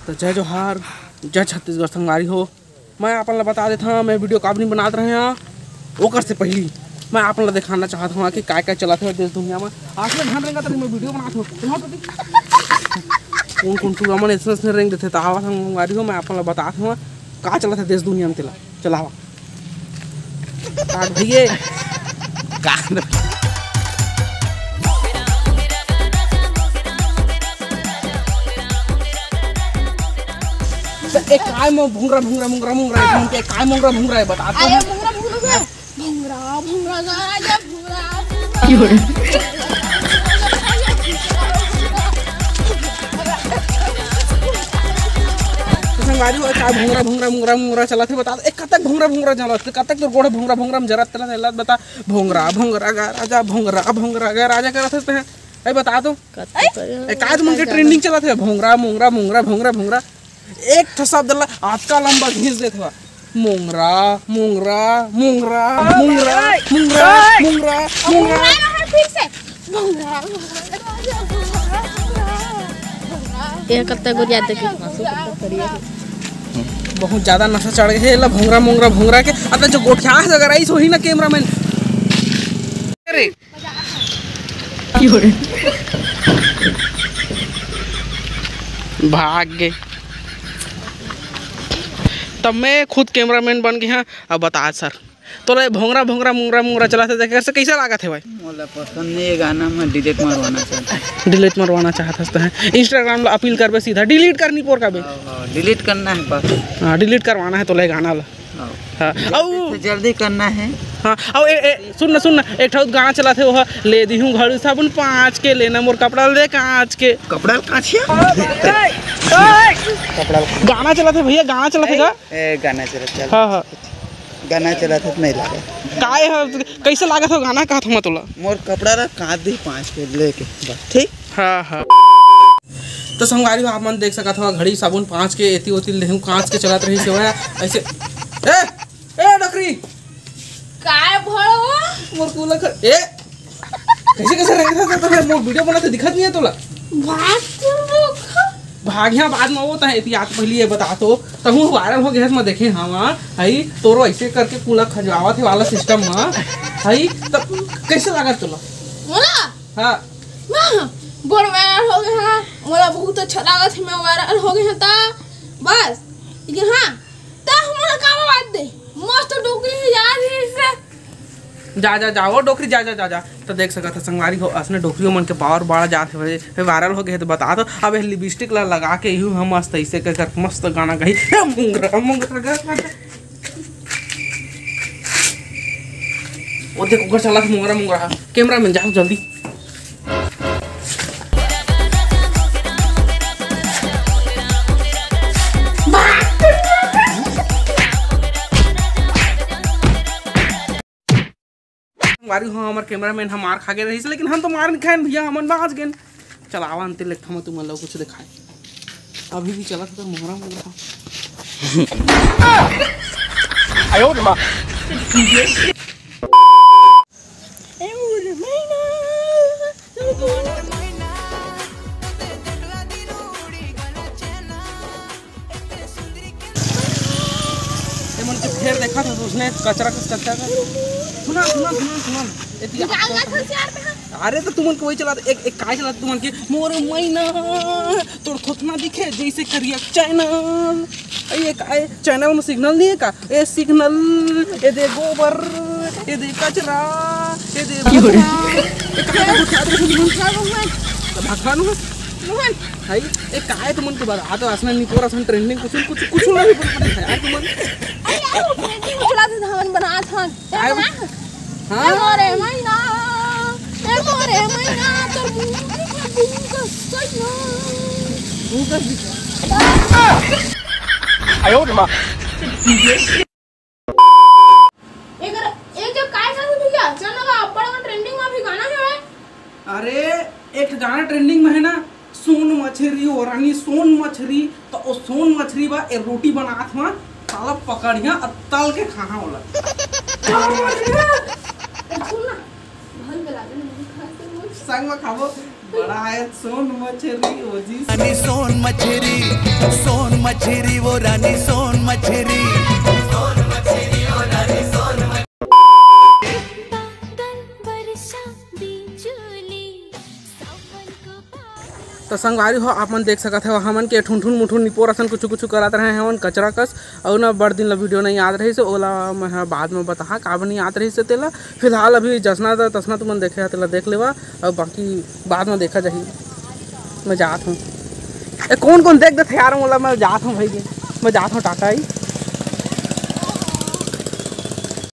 तो जय जोहार, जय छत्तीसगढ़ संगवारी हो। मैं आप ला बता देता हूँ, मैं वीडियो काबर नहीं बनाते रहे हैं ओकर से पहली मैं आप ला दिखाना चाहता हूँ कि क्या क्या चलाते हैं देश दुनिया में। आज में ध्यान रहेगा तभी मैं वीडियो बनाता हूँ। कौन कौन टूर मन ऐसे रेंग देते तो आवा संगवारी हो, मैं आप ला बताता हूँ क्या चला था देश दुनिया में। तेला चलावा भैया एक काय में भूंगरा भूंगरा भूंगरा भूंगरा एक काय भूंगरा भूंगरा है बता दो। अरे भूंगरा भूंगरा भूंगरा भूंगरा गाजा भूंगरा संगवारी हो काय भूंगरा भूंगरा भूंगरा भूंगरा चला थे बता दो। एक कतक भूंगरा भूंगरा चला थे कतक तो गोड़ भूंगरा भूंगरा में जरा तला चला बता। भूंगरा भूंगरा गा राजा भूंगरा भूंगरा गा राजा कर रहे हैं ए बता दो। काय तो मन के ट्रेंडिंग चला थे भूंगरा भूंगरा भूंगरा भूंगरा भूंगरा एक शब्द आजकल लंबा घिस देते हुआ मुंगरा मुंगरा मुंगरा मुंगरा मुंगरा मुंगरा मुंगरा फिर से भूंगरा ये कत्ते को याद है बहुत ज्यादा नशा चढ़ गए ला भूंगरा मुंगरा भूंगरा के अब जो गोठिया है अगर आई सो ही ना कैमरामैन अरे भाग गए। तब मैं खुद कैमरामैन बन गया। अब बता सर तो भोंगरा भोंगरा मुंगरा मुंगरा चलाते थे कैसा लगा थे भाई? मोला पसंद नहीं है गाना, मैं डिलीट मरवाना चाहता हूं। डिलीट मरवाना चाहते हैं इंस्टाग्राम ला अपील करबे सीधा डिलीट करनी पोर का बे। डिलीट करना है बस। हाँ डिलीट करवाना है तो ले गाना ला। हाँ जल्दी करना है। हाँ अब सुन ना एक ठो गाना चला थे वो ले दी हूँ घड़ू साबुन 5 के लेना मोर कपड़ा ले कांच के कपड़ा कांचिया कपड़ा गाना चला थे भैया गाना चला थे गाना चला। हाँ हाँ गाना चला था नहीं लगा काय है कैसे लगा था गाना कहा था मतलब मोर कपड़ा रा काट दी 5 के लेके बस ठीक। हाँ हाँ तो संगवारी आप मन देख सका था घड़ी साबुन 5 के एती ओती लेहूं कांच के चलात रही से ऐसे ए डकरी काय भड़ो मोर कूला ए कैसे रह था तो मोर वीडियो बनाते दिखत नहीं है तोला भागिया बाद में वो तो है याद पहले ये बता तो तहु वायरल हो गया मैं देखे हाँ हई तोरो ऐसे करके कूला खजवावा थे वाला सिस्टम में हई तब कैसे लगा तोला मोला हाँ बड़ वायरल हो गया हाँ मोला बहुत अच्छा लगा था मैं वायरल हो गया था बस लेकिन हाँ ता हमरा का बात दे मस्त डोकरी याद है इससे जा वो डोकरी जा तो देख सका था संगवारी हो असने डोकरियों मन के पावर बढ़ा जाते हुए वायरल हो गए तो बता दो। अब लिपस्टिक ला लगा के यूं हम मस्त ऐसे कर मस्त गाना गई मुंगरा मुंगरा और देखो घर चला था मुंगरा मुंगरा कैमरा में जाओ जल्दी। मारी हाँ हमार कैमरामैन हम मार खा गए रही लेकिन हम तो मार नहीं खाए भैया हमन बाज गए। चलावा अंते लेख हम तुम लोग कुछ दिखाए अभी भी चला था तो मुंगरा मुंगरा आयो रे मां फिर देखा था उसने कचरा सुना अरे तो तुमन को वही चला एक काय चला तुमन के मोर मैना तोड़ खोतना दिखे जैसे करिया चैनल ये काय चैनल में सिग्नल नहीं है का ये सिग्नल ये दे गोबर ये दे कचरा ये दे भगवान मोहन हाय एक काय तुमन के बता तो असना नहीं पूरा सन ट्रेंडिंग कुछ ना भी पता यार तुमन अरे वो ट्रेंडिंग चला था हमन बना था हां मोरे मैना तो बुंगा सैना आयो रे मां एक जो काय था भैया चलो का बड़ा ट्रेंडिंग में भी गाना है। अरे एक गाना ट्रेंडिंग में है ना सोन मछली और रानी सोन मछली तो ओ सोन मछली बा ए रोटी बनात हुआ साला पकड़िया तल के खाना होला। सुन ना भल बला दे संग में खाबो बड़ा है सोन मछली ओ जी रानी सोन मछली वो रानी सोन मछली वो रानी सोन तो संगवारी हो आप मन देख सकत हो हमन के ठुन मुठुन निपोर असन कुछ कुछ करत रहे हैं कचरा कस और ना बड़ दिन ला वीडियो नहीं याद रही से ओला मैं बाद में बता का नहीं याद रही से तेला फिलहाल अभी जसना तसना तुमन देखे तेला देख लेवा और बाकी बाद में देखा जाही। मैं जात हूँ कौन देख देते यार मोला मैं जात हूँ भाई मैं जात हूँ टाटा ही।